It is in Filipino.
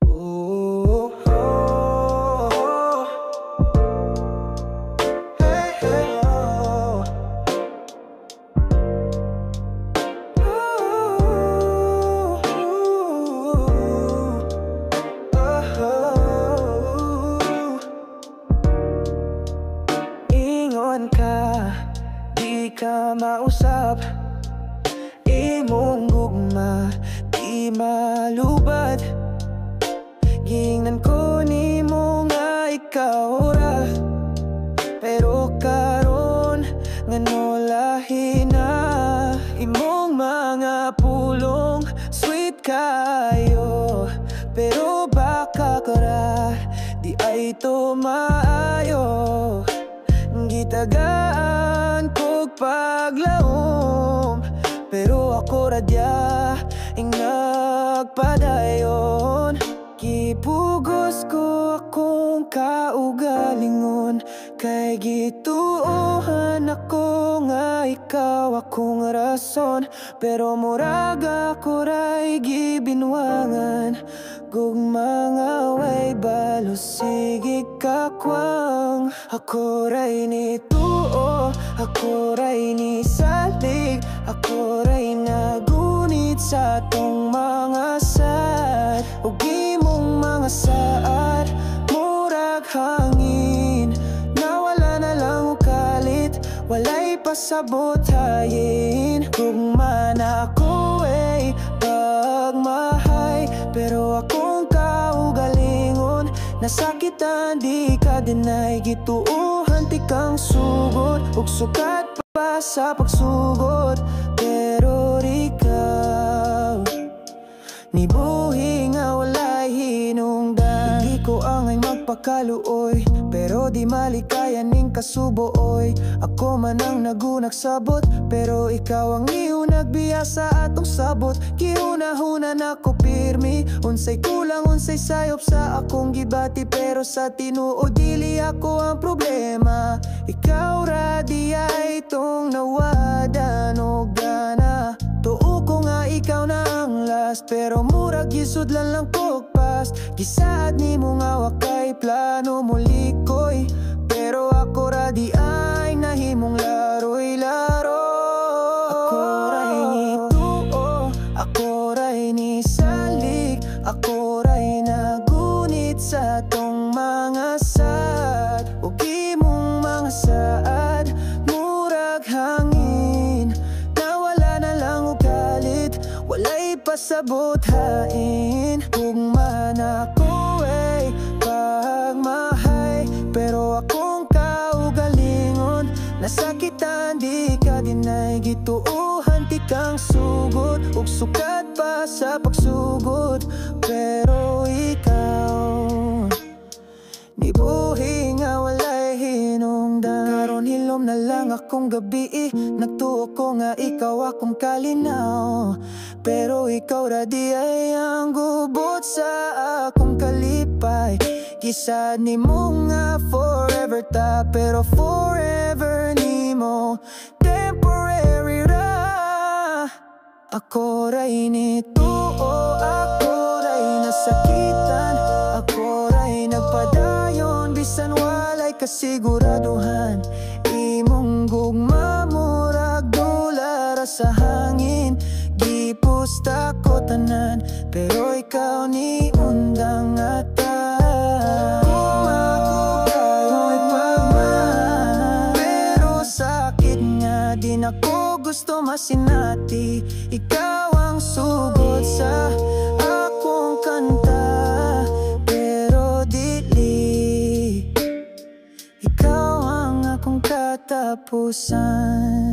Oh, oh, oh. Hey, hey, oh. Ooh, oh. Ingon ka, di ka mausap. Imong gugma, di malubad. Gingnan ko nimo nga ikaw ra, pero karon ngano lahi na. Imong mga pulong sweet kayo, pero baka kara di ay to maayo. Gitagaan kog paglaom, pero ako radya ing nagpadayon. Gipugos ko akong kaugalingon, kay gituohan ako nga ikaw akong rason. Pero murag ako ray gibinwangan, kung mga way balo sige kakwang. Ako ray nituo, ako ray nisalig, ako ray nagunit sa tong mga sad. Ug imong mga saad murag hangin, nawala na lang ukalit, walay pasabot hayin. Kung man ako ay pagmahay, pero akong kaugalingon nasakitan di ka dinay. Gituuhan ti kang sugod, ug sukat pa sa pagsugod. Pero ikaw nibuhi nga walay hinungdan. Di ko angay magpakaluoy, pero di malikayan ning kasubo-oy. Ako man ang nagunagsabot, pero ikaw ang iunag biya sa atong sabot. Gihuna-huna na ko pirmi, unsay kulang unsay sayop sa akong gibati. Pero sa tinuod dili ako ang problema, ikaw ra di ay tong nawadan og gana. Tuo ko nga ikaw na ang last, pero murag gisudlan lang pagpas. Gisaad ni mo nga wakay plano mo likoy, pero ako ra di ay nahimong laroy laro. Ako ray nituo, ako ray nisalig, ako ray nagunit sa tong mga sad. Ug imong mga saad murag hangin, nawala na lang ugalit, walay pasabot hain. Kung man ako ay pagmahay, pero akong kaugalingon nasakitan di ka dinay. Gituuhan ti kang sugod, ug sukat pa sa pagsugod. Pero ikaw nibuhi nga walay hinungdan. Karon hilom na lang akong gabi, nagtuo ko nga ikaw akong kalinaw. Pero ikaw ra di ay ang gubot sa akong kalipay. Kisad ni mo nga forever ta, pero forever ni mo temporary ra. Ako ray nituo, ako ray nasakitan, ako ray nagpadayon bisan walay kasiguraduhan. Imong gugma murag dula ra sa hangin, gipusta ko tanan, pero ikaw ni undang ata. Kung ako kayo'y pagmahal, pero sakit nga di na ko gusto masinati. Ikaw ang sugod sa akong kanta, pero dili ikaw ang akong katapusan.